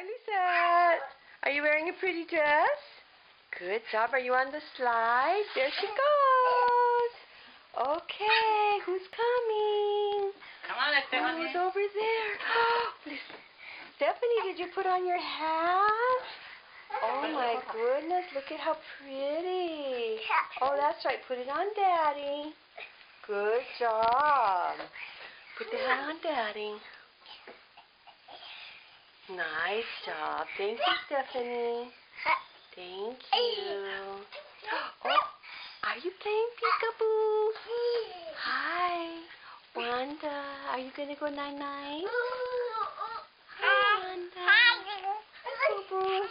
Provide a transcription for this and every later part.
Hi, Lisette. Are you wearing a pretty dress? Good job. Are you on the slide? There she goes. Okay, who's coming? Come on, Stephanie. Who's over there? Stephanie, did you put on your hat? Oh my goodness, look at how pretty. Oh, that's right. Put it on Daddy. Good job. Put the hat on Daddy. Nice job. Thank you, Stephanie. Thank you. Oh, are you playing peekaboo? Hi. Wanda, are you going to go night-night? Hi, Wanda. Hi, Boo-Boo.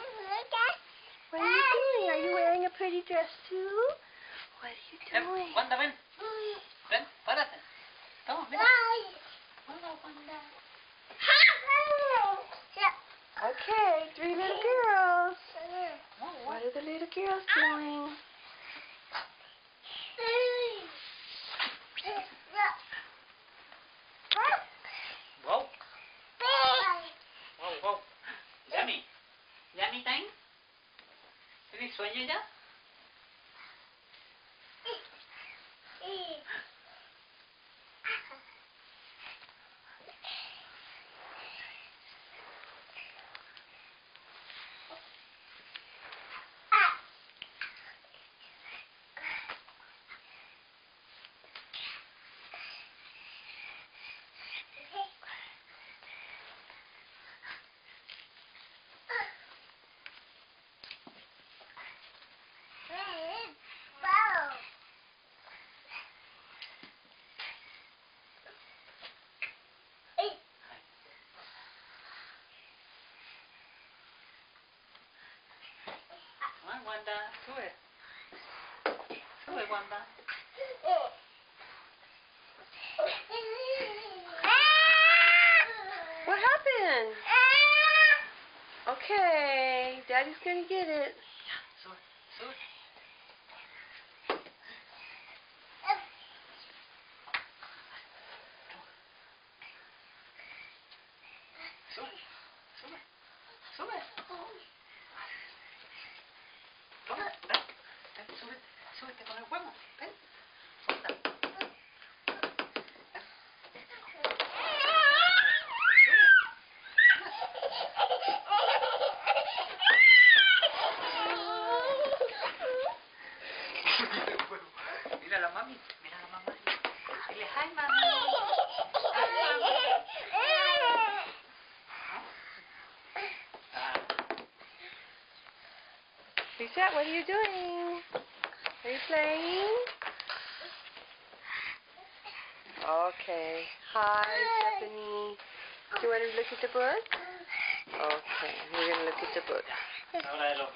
What are you doing? Are you wearing a pretty dress, too? What are you doing? Wanda, ven. Ven, párate. Toma, mira. Hola, Wanda. Okay, 3 little girls. What are the little girls doing? Wow. Wow, wow. Yummy. Yummy time? ¿Tienes sueño ya? Come on, Wanda. Sube. Sube, Wanda. What happened? Okay, Daddy's gonna get it. Sube, sube. Sube, sube, sube. Toma, ven, ven, súbete, súbete con el huevo, ven. Wanda. Mira a la mami, mira a la mamá. Dile, hi, mami. Hi, mami. Lisette, what are you doing? Are you playing? Okay. Hi, Stephanie. Do you want to look at the book? Okay, we're going to look at the book. Ahora de los